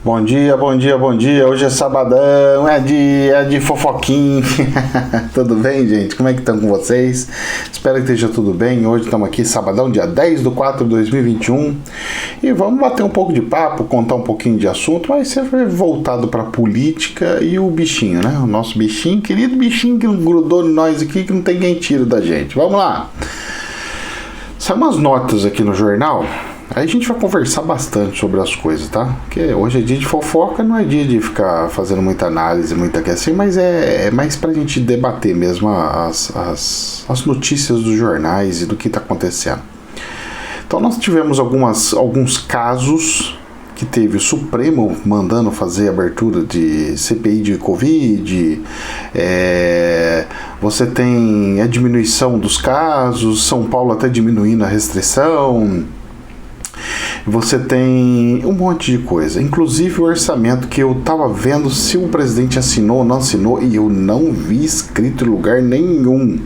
Bom dia, bom dia, bom dia. Hoje é sabadão, é de fofoquinha. Tudo bem, gente? Como é que estão com vocês? Espero que esteja tudo bem. Hoje estamos aqui, sabadão, dia 10/4/2021. E vamos bater um pouco de papo, contar um pouquinho de assunto, mas sempre voltado para política e o bichinho, né? O nosso bichinho, querido bichinho que grudou em nós aqui, que não tem quem tira da gente. Vamos lá. São umas notas aqui no jornal. Aí a gente vai conversar bastante sobre as coisas, tá? Porque hoje é dia de fofoca, não é dia de ficar fazendo muita análise, muita coisa assim, mas é mais pra gente debater mesmo as notícias dos jornais e do que tá acontecendo. Então nós tivemos alguns casos que teve o Supremo mandando fazer abertura de CPI de Covid, você tem a diminuição dos casos, São Paulo até diminuindo a restrição. Você tem um monte de coisa, inclusive o orçamento que eu tava vendo se o presidente assinou ou não assinou e eu não vi escrito em lugar nenhum.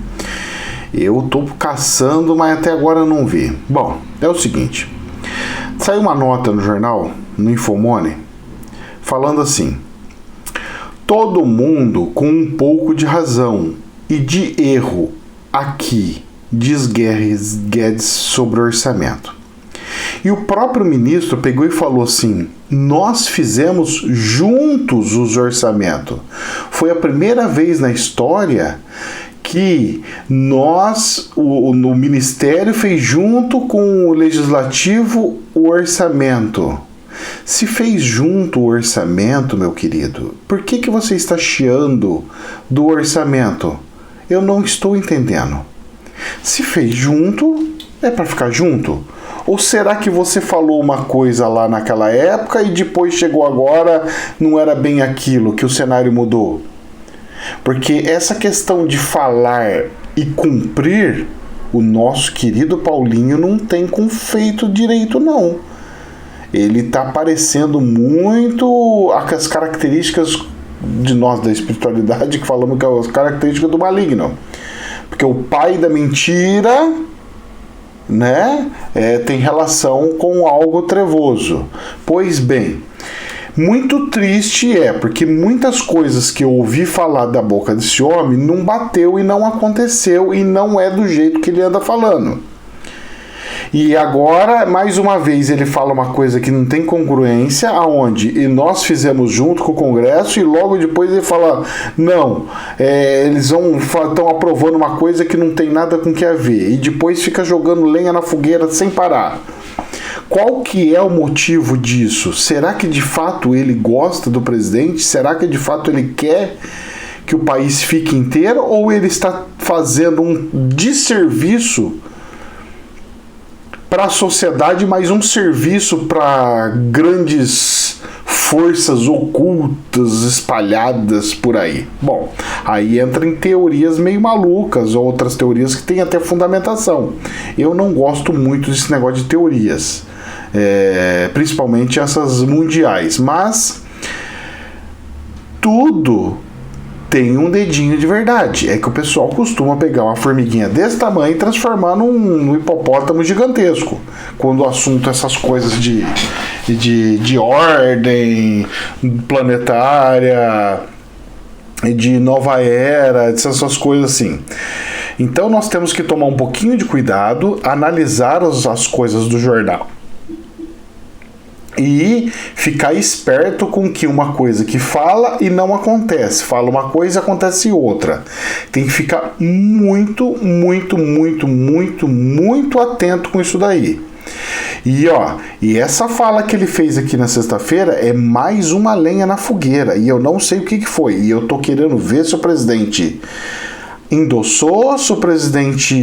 Eu tô caçando, mas até agora não vi. Bom, é o seguinte, saiu uma nota no jornal, no Infomoney, falando assim: todo mundo com um pouco de razão e de erro aqui, diz Guedes sobre o orçamento. E o próprio ministro pegou e falou assim: nós fizemos juntos os orçamentos. Foi a primeira vez na história que o Ministério fez junto com o Legislativo o orçamento. Se fez junto o orçamento, meu querido, por que você está chiando do orçamento? Eu não estou entendendo. Se fez junto, é para ficar junto? Ou será que você falou uma coisa lá naquela época e depois chegou agora, não era bem aquilo, que o cenário mudou? Porque essa questão de falar e cumprir, o nosso querido Paulinho não tem feito direito, não. Ele está parecendo muito as características de nós da espiritualidade, que falamos que é as características do maligno. Porque o pai da mentira, né, tem relação com algo trevoso. Pois bem, muito triste porque muitas coisas que eu ouvi falar da boca desse homem não bateu e não aconteceu e não é do jeito que ele anda falando. E agora, mais uma vez, ele fala uma coisa que não tem congruência, e nós fizemos junto com o Congresso, e logo depois ele fala, não, eles estão aprovando uma coisa que não tem nada com o que a ver, e depois fica jogando lenha na fogueira sem parar. Qual que é o motivo disso? Será que de fato ele gosta do presidente? Será que de fato ele quer que o país fique inteiro? Ou ele está fazendo um desserviço para a sociedade, mas um serviço para grandes forças ocultas espalhadas por aí? Bom, aí entra em teorias meio malucas, outras teorias que têm até fundamentação. Eu não gosto muito desse negócio de teorias, principalmente essas mundiais, mas tudo tem um dedinho de verdade. É que o pessoal costuma pegar uma formiguinha desse tamanho e transformar num hipopótamo gigantesco. Quando o assunto é essas coisas de ordem planetária, de nova era, essas coisas assim. Então nós temos que tomar um pouquinho de cuidado, analisar as coisas do jornal e ficar esperto com que uma coisa que fala e não acontece. Fala uma coisa e acontece outra. Tem que ficar muito, muito, muito, muito, muito atento com isso daí. E essa fala que ele fez aqui na sexta-feira é mais uma lenha na fogueira. E eu não sei o que foi. E eu tô querendo ver se o presidente endossou, se o presidente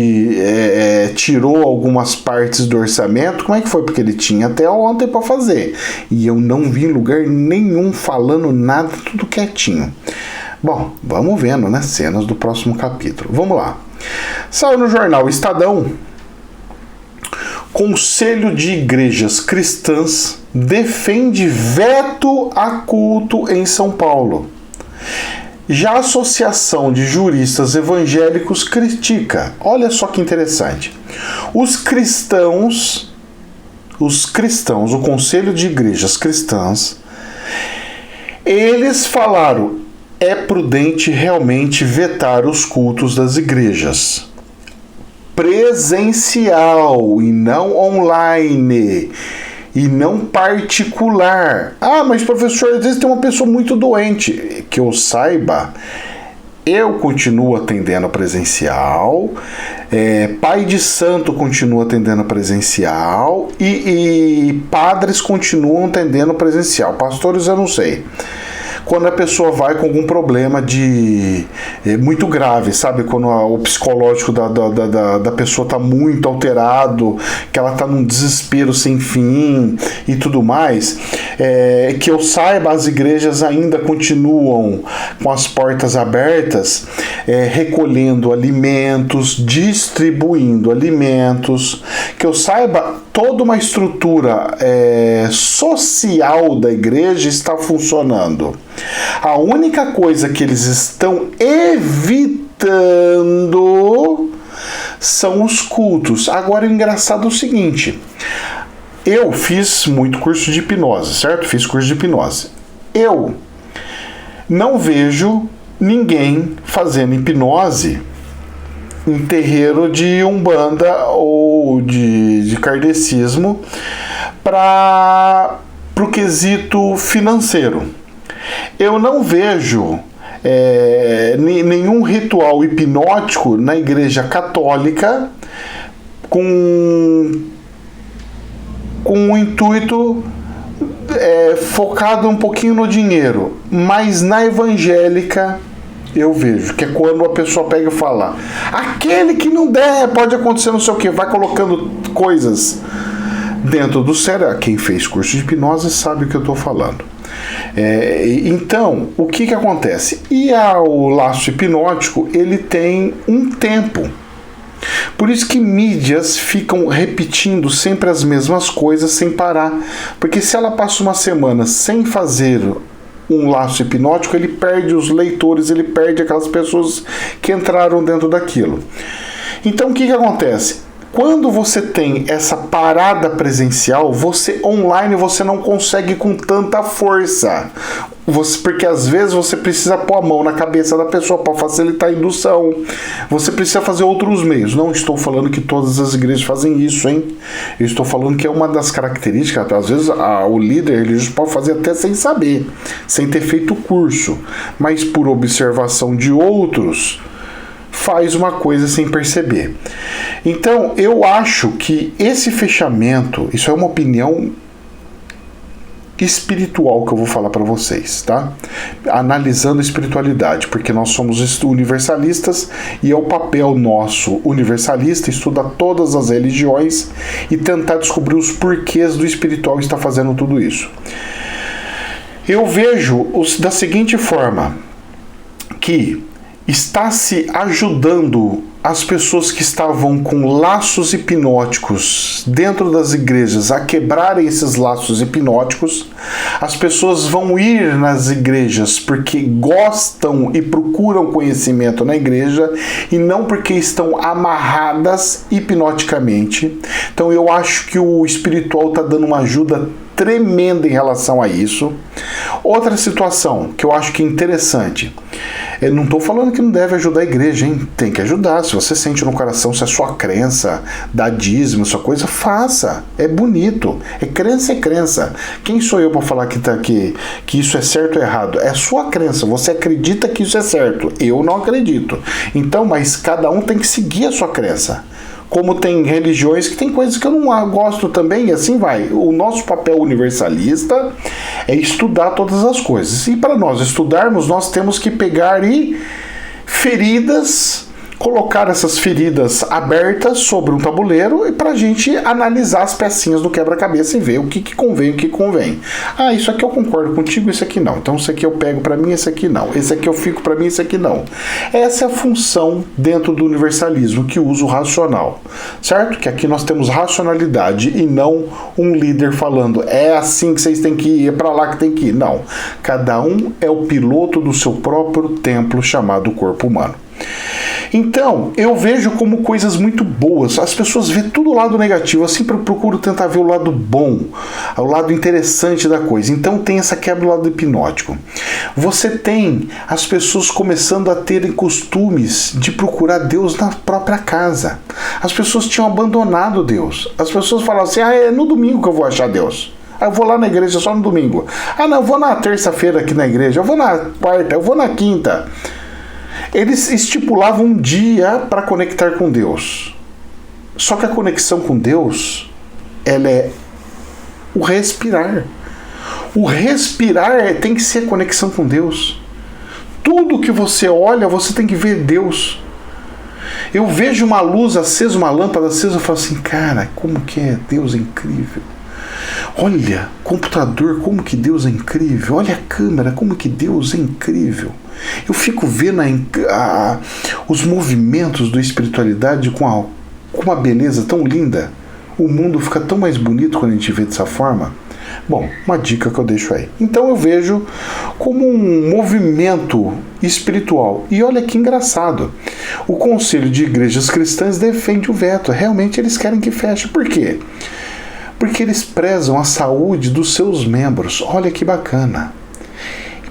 tirou algumas partes do orçamento, como é que foi? Porque ele tinha até ontem para fazer, e eu não vi em lugar nenhum falando nada, tudo quietinho. Bom, vamos vendo, né, cenas do próximo capítulo. Vamos lá. Saiu no jornal Estadão: Conselho de Igrejas Cristãs defende veto a culto em São Paulo. Já a Associação de Juristas Evangélicos critica. Olha só que interessante. Os cristãos, o Conselho de Igrejas Cristãs, Eles falaram: é prudente realmente vetar os cultos das igrejas. Presencial e não online. E não particular. Ah, mas professor, às vezes tem uma pessoa muito doente. Que eu saiba, eu continuo atendendo presencial, pai de santo continua atendendo presencial e padres continuam atendendo presencial. Pastores eu não sei. Quando a pessoa vai com algum problema muito grave, sabe? Quando o psicológico da pessoa está muito alterado, que ela está num desespero sem fim e tudo mais, que eu saiba, as igrejas ainda continuam com as portas abertas, recolhendo alimentos, distribuindo alimentos, que eu saiba, toda uma estrutura social da igreja está funcionando. A única coisa que eles estão evitando são os cultos. Agora, o engraçado é o seguinte: eu fiz muito curso de hipnose, certo? Fiz curso de hipnose. Eu não vejo ninguém fazendo hipnose em terreiro de umbanda ou de kardecismo para o quesito financeiro. Eu não vejo nenhum ritual hipnótico na igreja católica com um intuito focado um pouquinho no dinheiro, mas na evangélica eu vejo, que é quando a pessoa pega e fala: aquele que não der, pode acontecer não sei o que, vai colocando coisas dentro do cérebro. Quem fez curso de hipnose sabe o que eu estou falando. Então, o que acontece? E o laço hipnótico, ele tem um tempo. Por isso que mídias ficam repetindo sempre as mesmas coisas sem parar. Porque se ela passa uma semana sem fazer um laço hipnótico, ele perde os leitores, ele perde aquelas pessoas que entraram dentro daquilo. Então, o que acontece? Quando você tem essa parada presencial, você online você não consegue com tanta força. Porque às vezes você precisa pôr a mão na cabeça da pessoa para facilitar a indução. Você precisa fazer outros meios. Não estou falando que todas as igrejas fazem isso, hein? Eu estou falando que é uma das características. Às vezes o líder religioso pode fazer até sem saber, sem ter feito o curso. Mas por observação de outros, faz uma coisa sem perceber. Então, eu acho que esse fechamento, isso é uma opinião espiritual que eu vou falar para vocês, tá? Analisando a espiritualidade, porque nós somos universalistas e é o papel nosso universalista estudar todas as religiões e tentar descobrir os porquês do espiritual estar fazendo tudo isso. Eu vejo da seguinte forma, que está se ajudando as pessoas que estavam com laços hipnóticos dentro das igrejas a quebrarem esses laços hipnóticos. As pessoas vão ir nas igrejas porque gostam e procuram conhecimento na igreja e não porque estão amarradas hipnoticamente. Então eu acho que o espiritual está dando uma ajuda tremenda em relação a isso. Outra situação que eu acho que é interessante, eu não estou falando que não deve ajudar a igreja, hein? Tem que ajudar. Se você sente no coração, se é sua crença, dá dízimo, sua coisa, faça. É bonito. É crença. Quem sou eu para falar que isso é certo ou errado? É sua crença. Você acredita que isso é certo. Eu não acredito. Então, mas cada um tem que seguir a sua crença. Como tem religiões que tem coisas que eu não gosto também, e assim vai. O nosso papel universalista é estudar todas as coisas. E para nós estudarmos, nós temos que pegar feridas, colocar essas feridas abertas sobre um tabuleiro e para a gente analisar as pecinhas do quebra-cabeça e ver o que convém, o que convém. Ah, isso aqui eu concordo contigo, isso aqui não. Então isso aqui eu pego para mim, esse aqui não. Esse aqui eu fico para mim, esse aqui não. Essa é a função dentro do universalismo, que usa o racional, certo? Que aqui nós temos racionalidade e não um líder falando é assim que vocês têm que ir, é para lá que tem que ir. Não. Cada um é o piloto do seu próprio templo chamado corpo humano. Então, eu vejo como coisas muito boas. As pessoas vêem tudo o lado negativo. Eu sempre procuro tentar ver o lado bom, o lado interessante da coisa. Então tem essa quebra do lado hipnótico. Você tem as pessoas começando a terem costumes de procurar Deus na própria casa. As pessoas tinham abandonado Deus. As pessoas falavam assim, é no domingo que eu vou achar Deus. Eu vou lá na igreja só no domingo. Não, eu vou na terça-feira aqui na igreja. Eu vou na quarta, eu vou na quinta. Eles estipulavam um dia para conectar com Deus. Só que a conexão com Deus, ela é o respirar. O respirar tem que ser conexão com Deus. Tudo que você olha, você tem que ver Deus. Eu vejo uma luz acesa, uma lâmpada acesa, eu falo assim, cara, como que é? Deus é incrível. Olha, computador, como que Deus é incrível. Olha a câmera, como que Deus é incrível. Eu fico vendo os movimentos da espiritualidade com uma beleza tão linda. O mundo fica tão mais bonito quando a gente vê dessa forma. Bom, uma dica que eu deixo aí. Então eu vejo como um movimento espiritual. E olha que engraçado. O Conselho de Igrejas Cristãs defende o veto. Realmente eles querem que feche. Por quê? Porque eles prezam a saúde dos seus membros. Olha que bacana.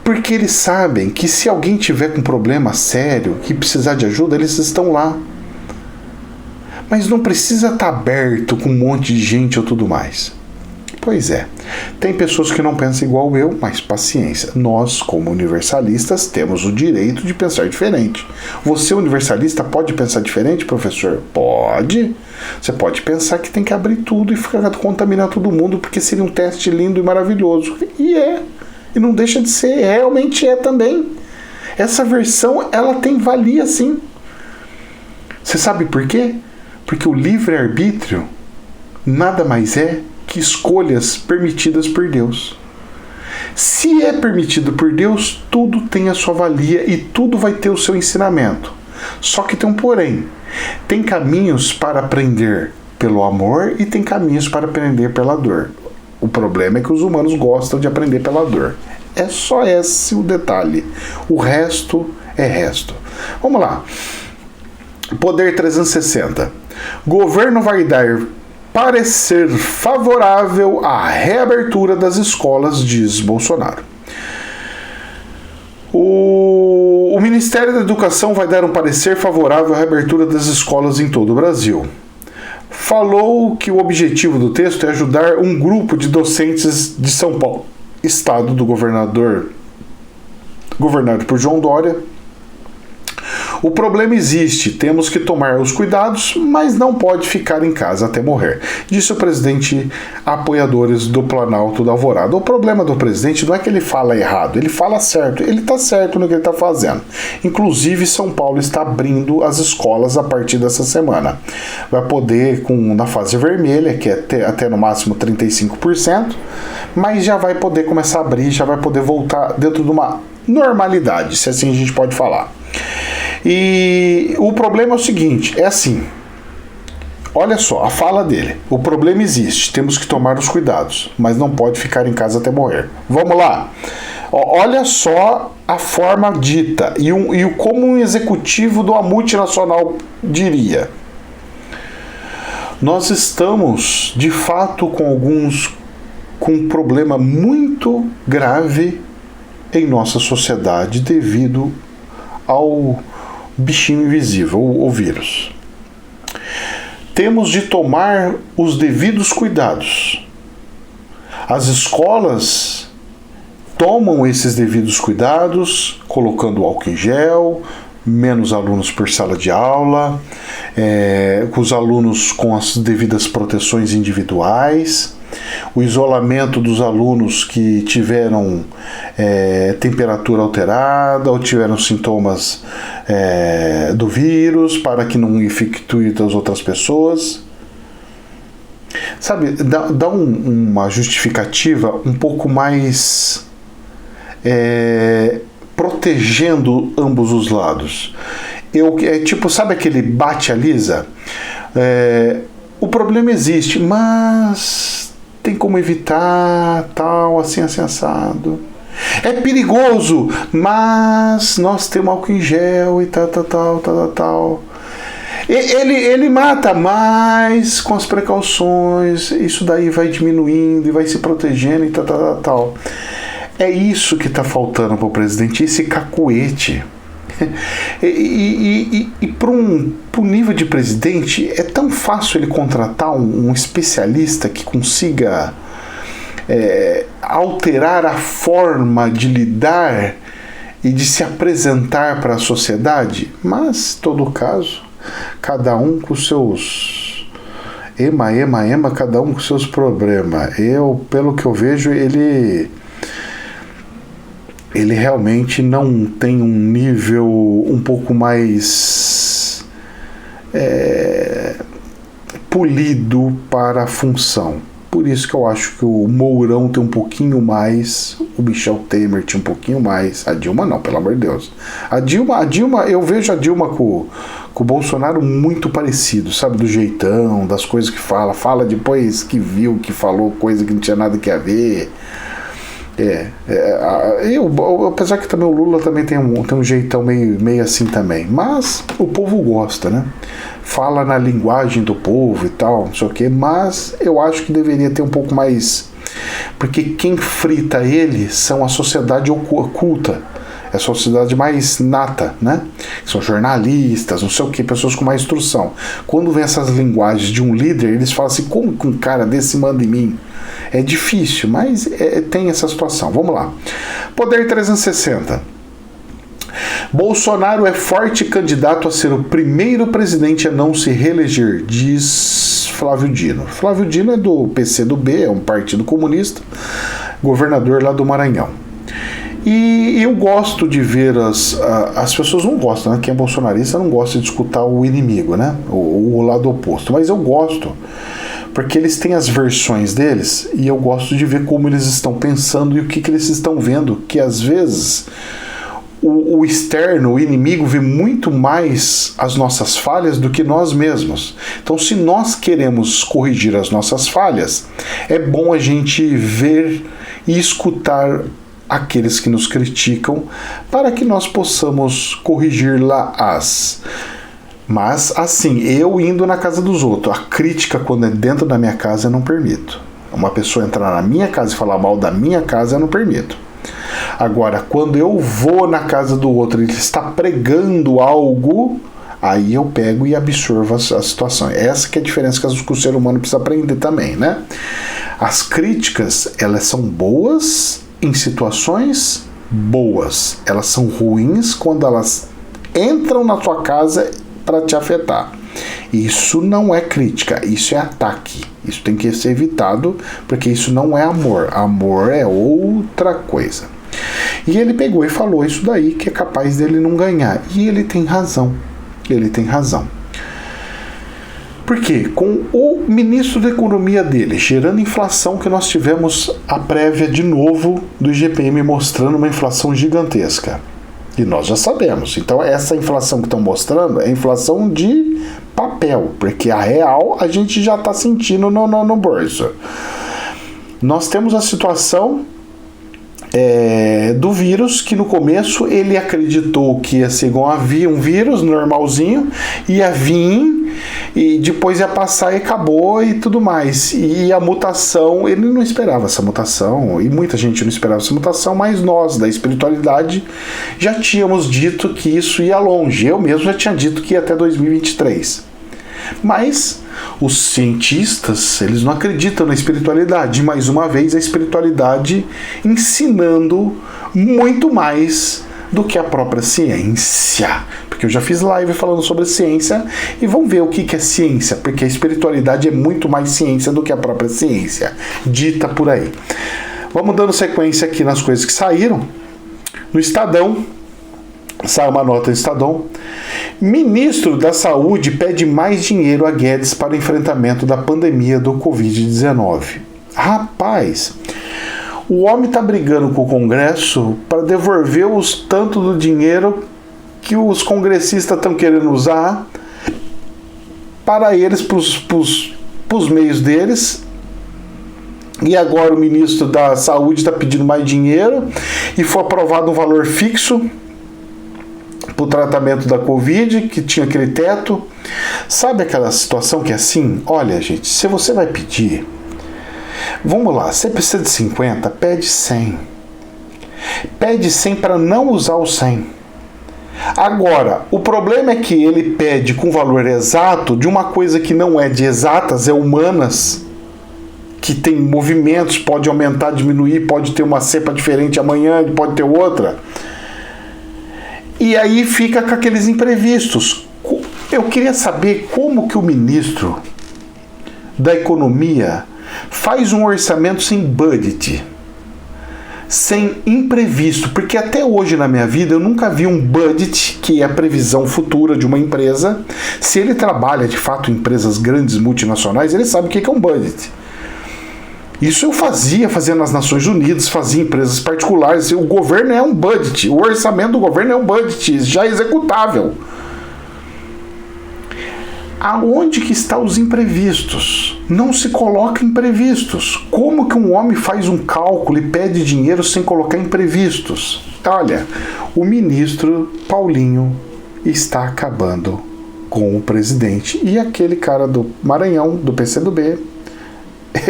Porque eles sabem que se alguém tiver com um problema sério, que precisar de ajuda, eles estão lá. Mas não precisa estar aberto com um monte de gente ou tudo mais. Pois é, tem pessoas que não pensam igual eu, mas paciência. Nós, como universalistas, temos o direito de pensar diferente. Você, universalista, pode pensar diferente, professor? Pode. Você pode pensar que tem que abrir tudo e ficar contaminando todo mundo, porque seria um teste lindo e maravilhoso. E é. E não deixa de ser. Realmente é também. Essa versão, ela tem valia sim. Você sabe por quê? Porque o livre-arbítrio nada mais é que escolhas permitidas por Deus. Se é permitido por Deus, tudo tem a sua valia e tudo vai ter o seu ensinamento. Só que tem um porém. Tem caminhos para aprender pelo amor e tem caminhos para aprender pela dor. O problema é que os humanos gostam de aprender pela dor. É só esse o detalhe. O resto é resto. Vamos lá. Poder 360. Governo vai dar parecer favorável à reabertura das escolas, diz Bolsonaro. O Ministério da Educação vai dar um parecer favorável à reabertura das escolas em todo o Brasil. Falou que o objetivo do texto é ajudar um grupo de docentes de São Paulo, estado do governado por João Dória. O problema existe, temos que tomar os cuidados, mas não pode ficar em casa até morrer, disse o presidente a apoiadores do Planalto da Alvorada. O problema do presidente não é que ele fala errado, ele fala certo, ele está certo no que ele está fazendo. Inclusive, São Paulo está abrindo as escolas a partir dessa semana. Vai poder, na fase vermelha, que é até no máximo 35%, mas já vai poder começar a abrir, já vai poder voltar dentro de uma normalidade, se assim a gente pode falar. E o problema é o seguinte, é assim, olha só, a fala dele, o problema existe, temos que tomar os cuidados, mas não pode ficar em casa até morrer. Vamos lá, olha só a forma dita e como um executivo de uma multinacional diria. Nós estamos, de fato, com um problema muito grave em nossa sociedade devido ao bichinho invisível, o vírus. Temos de tomar os devidos cuidados. As escolas tomam esses devidos cuidados, colocando álcool em gel, menos alunos por sala de aula, os alunos com as devidas proteções individuais, o isolamento dos alunos que tiveram temperatura alterada ou tiveram sintomas do vírus para que não infectue as outras pessoas. Sabe, dá uma justificativa um pouco mais protegendo ambos os lados. Tipo, sabe aquele bate-alisa? O problema existe, mas tem como evitar, tal, assim, assado. É perigoso, mas nós temos álcool em gel e tal. Ele mata, mas com as precauções, isso daí vai diminuindo e vai se protegendo e tal. É isso que está faltando para o presidente, esse cacuete. E para um nível de presidente, é tão fácil ele contratar um especialista que consiga alterar a forma de lidar e de se apresentar para a sociedade, mas, em todo caso, cada um com seus cada um com seus problemas. Pelo que eu vejo, ele realmente não tem um nível um pouco mais polido para a função. Por isso que eu acho que o Mourão tem um pouquinho mais, o Michel Temer tinha um pouquinho mais, a Dilma não, pelo amor de Deus. A Dilma, eu vejo a Dilma com o Bolsonaro muito parecido, sabe, do jeitão, das coisas que fala depois que viu, que falou coisa que não tinha nada que a ver. Apesar que também o Lula também tem um jeitão meio assim também, mas o povo gosta, né? Fala na linguagem do povo e tal, não sei o que, mas eu acho que deveria ter um pouco mais, porque quem frita ele são a sociedade oculta, é a sociedade mais nata, né? São jornalistas, não sei o que, pessoas com mais instrução. Quando vem essas linguagens de um líder, eles falam assim, como que um cara desse manda em mim? É difícil, mas tem essa situação. Vamos lá. Poder 360. Bolsonaro é forte candidato a ser o primeiro presidente a não se reeleger, diz Flávio Dino. Flávio Dino é do PCdoB, é um partido comunista, governador lá do Maranhão. E eu gosto de ver as pessoas não gostam, né? Quem é bolsonarista não gosta de escutar o inimigo, né? O lado oposto. Mas eu gosto, porque eles têm as versões deles e eu gosto de ver como eles estão pensando e o que eles estão vendo, que às vezes o externo, o inimigo, vê muito mais as nossas falhas do que nós mesmos. Então, se nós queremos corrigir as nossas falhas, é bom a gente ver e escutar aqueles que nos criticam para que nós possamos corrigir lá-as. Mas, assim, eu indo na casa dos outros, a crítica quando é dentro da minha casa eu não permito. Uma pessoa entrar na minha casa e falar mal da minha casa eu não permito. Agora, quando eu vou na casa do outro e ele está pregando algo, aí eu pego e absorvo a situação. Essa que é a diferença que o ser humano precisa aprender também, né? As críticas, elas são boas em situações boas. Elas são ruins quando elas entram na sua casa para te afetar. Isso não é crítica, isso é ataque. Isso tem que ser evitado, porque isso não é amor. Amor é outra coisa. E ele pegou e falou isso daí, que é capaz dele não ganhar. E ele tem razão. Ele tem razão. Porque com o ministro da Economia dele gerando inflação, que nós tivemos a prévia de novo do IGPM mostrando uma inflação gigantesca. E nós já sabemos. Então essa inflação que estão mostrando é inflação de papel, porque a real a gente já está sentindo no bolso. Nós temos a situação do vírus, que no começo ele acreditou que ia ser igual um vírus normalzinho, ia vir e depois ia passar e acabou e tudo mais. E a mutação, ele não esperava essa mutação, e muita gente não esperava essa mutação, mas nós, da espiritualidade, já tínhamos dito que isso ia longe. Eu mesmo já tinha dito que ia até 2023. Mas os cientistas, eles não acreditam na espiritualidade. Mais uma vez, a espiritualidade ensinando muito mais do que a própria ciência. Porque eu já fiz live falando sobre ciência e vamos ver o que é ciência, porque a espiritualidade é muito mais ciência do que a própria ciência, dita por aí. Vamos dando sequência aqui nas coisas que saíram. No Estadão, sai uma nota do Estadão. Ministro da Saúde pede mais dinheiro a Guedes para o enfrentamento da pandemia do Covid-19. Rapaz, o homem está brigando com o Congresso para devolver os tanto do dinheiro que os congressistas estão querendo usar para eles, para os meios deles, E agora o ministro da Saúde está pedindo mais dinheiro e foi aprovado um valor fixo para o tratamento da Covid, que tinha aquele teto. Sabe aquela situação que é assim? Olha, gente, se você vai pedir, vamos lá, você precisa de 50, pede 100. Pede 100 para não usar o 100. Agora, o problema é que ele pede com valor exato de uma coisa que não é de exatas, é humanas, que tem movimentos, pode aumentar, diminuir, pode ter uma cepa diferente amanhã, pode ter outra. E aí fica com aqueles imprevistos. Eu queria saber como que o ministro da Economia faz um orçamento sem budget, sem imprevisto, porque até hoje na minha vida eu nunca vi um budget, que é a previsão futura de uma empresa. Se ele trabalha de fato em empresas grandes multinacionais, ele sabe o que é um budget. Isso eu fazia nas Nações Unidas, fazia em empresas particulares. O governo é um budget, o orçamento do governo é um budget já executável. Aonde que estão os imprevistos? Não se coloca imprevistos. Como que um homem faz um cálculo e pede dinheiro sem colocar imprevistos? Olha, o ministro Paulinho está acabando com o presidente. E aquele cara do Maranhão, do PCdoB,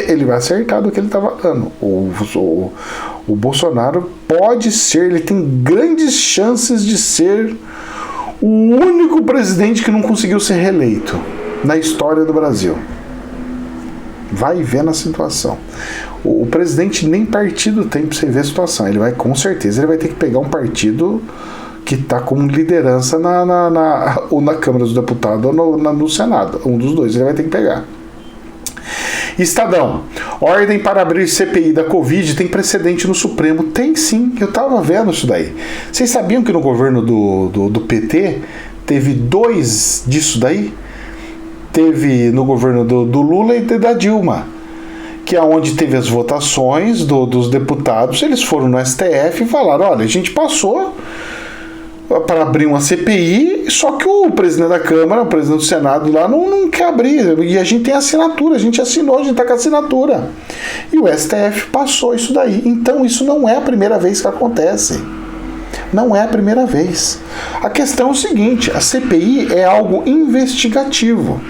ele vai acertar do que ele estava dando. O Bolsonaro pode ser, ele tem grandes chances de ser o único presidente que não conseguiu ser reeleito na história do Brasil. Vai ver a situação. O presidente nem partido tem para você ver a situação. Ele vai, com certeza, ele vai ter que pegar um partido que está com liderança ou na Câmara dos Deputados ou no Senado. Um dos dois ele vai ter que pegar. Estadão, ordem para abrir CPI da Covid tem precedente no Supremo. Tem sim, eu estava vendo isso daí. Vocês sabiam que no governo do PT teve 2 disso daí? Teve no governo do Lula e da Dilma, que é onde teve as votações dos deputados. Eles foram no STF e falaram, olha, a gente passou para abrir uma CPI, só que o presidente da Câmara, o presidente do Senado lá não quer abrir, e a gente tem assinatura, a gente assinou, a gente está com a assinatura. E o STF passou isso daí. Então isso não é a primeira vez que acontece. Não é a primeira vez. A questão é o seguinte, a CPI é algo investigativo.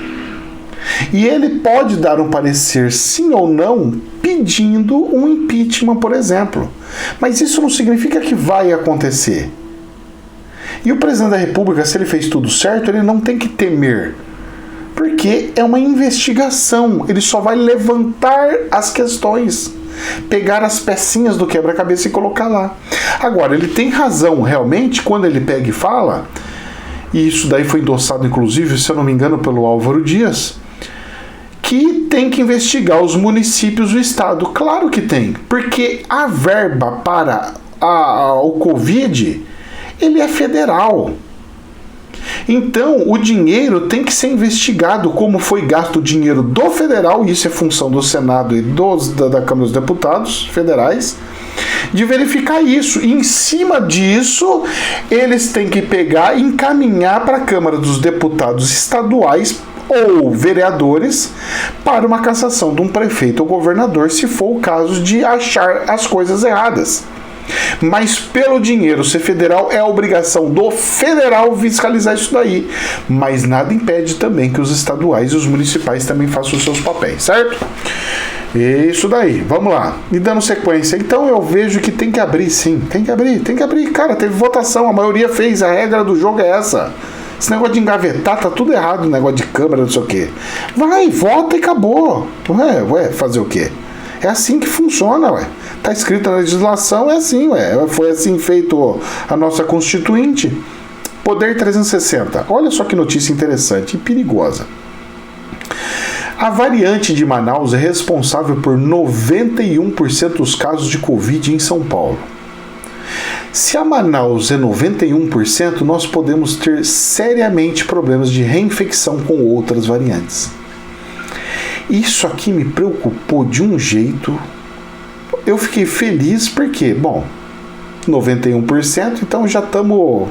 E ele pode dar um parecer sim ou não pedindo um impeachment, por exemplo. Mas isso não significa que vai acontecer. E o presidente da República, se ele fez tudo certo, ele não tem que temer. Porque é uma investigação. Ele só vai levantar as questões, pegar as pecinhas do quebra-cabeça e colocar lá. Agora, ele tem razão, realmente, quando ele pega e fala, e isso daí foi endossado, inclusive, se eu não me engano, pelo Álvaro Dias, que tem que investigar os municípios do estado. Claro que tem, porque a verba para o Covid, ele é federal. Então, o dinheiro tem que ser investigado, como foi gasto o dinheiro do federal, e isso é função do Senado e da Câmara dos Deputados federais, de verificar isso. E em cima disso, eles têm que pegar e encaminhar para a Câmara dos Deputados estaduais ou vereadores para uma cassação de um prefeito ou governador, se for o caso de achar as coisas erradas. Mas pelo dinheiro ser federal, é a obrigação do federal fiscalizar isso daí. Mas nada impede também que os estaduais e os municipais também façam os seus papéis, certo? Isso daí, vamos lá. E dando sequência, então eu vejo que tem que abrir sim, tem que abrir. Cara, teve votação, a maioria fez, a regra do jogo é essa. Esse negócio de engavetar, tá tudo errado, o negócio de câmera, não sei o quê. Vai, vota e acabou. Ué, fazer o quê? É assim que funciona, ué. Tá escrito na legislação, é assim, ué. Foi assim feito a nossa Constituinte. Poder 360. Olha só que notícia interessante e perigosa. A variante de Manaus é responsável por 91% dos casos de Covid em São Paulo. Se a Manaus é 91%, nós podemos ter seriamente problemas de reinfecção com outras variantes. Isso aqui me preocupou de um jeito. Eu fiquei feliz porque, bom, 91%, então já estamos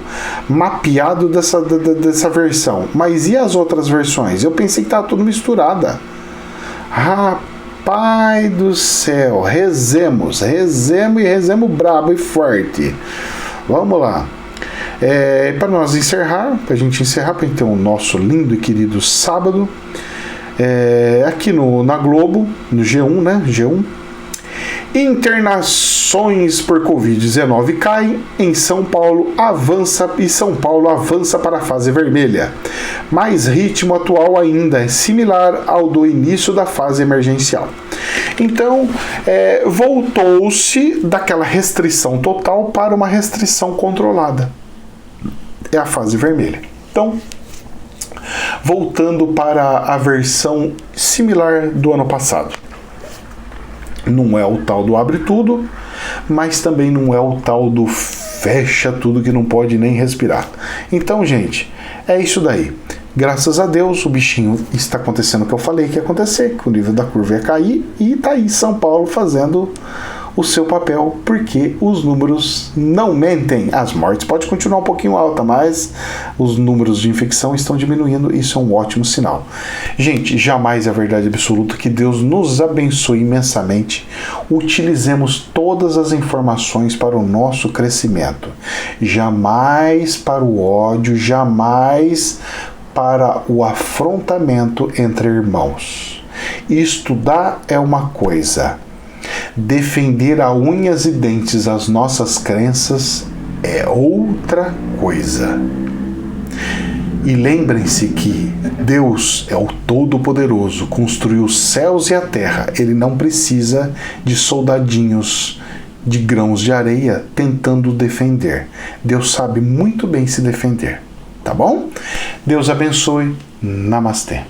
mapeados dessa versão. Mas e as outras versões? Eu pensei que estava tudo misturada. Pai do céu, rezemos e rezemos brabo e forte. Vamos lá. Para nós encerrar, para a gente encerrar, para ter o nosso lindo e querido sábado, aqui na Globo, no G1, né? G1. Internações por Covid-19 caem em São Paulo, avança para a fase vermelha. Mas ritmo atual ainda é similar ao do início da fase emergencial. Então, voltou-se daquela restrição total para uma restrição controlada. É a fase vermelha. Então, voltando para a versão similar do ano passado. Não é o tal do abre tudo, mas também não é o tal do fecha tudo que não pode nem respirar. Então, gente, é isso daí. Graças a Deus, o bichinho está acontecendo o que eu falei que ia acontecer, que o nível da curva ia cair, e está aí São Paulo fazendo o seu papel, porque os números não mentem. As mortes podem continuar um pouquinho alta, mas os números de infecção estão diminuindo, isso é um ótimo sinal. Gente, jamais é a verdade absoluta, que Deus nos abençoe imensamente. Utilizemos todas as informações para o nosso crescimento, jamais para o ódio, jamais para o afrontamento entre irmãos. Estudar é uma coisa, defender a unhas e dentes as nossas crenças é outra coisa. E lembrem-se que Deus é o Todo-Poderoso, construiu os céus e a terra. Ele não precisa de soldadinhos de grãos de areia tentando defender. Deus sabe muito bem se defender. Tá bom? Deus abençoe. Namastê.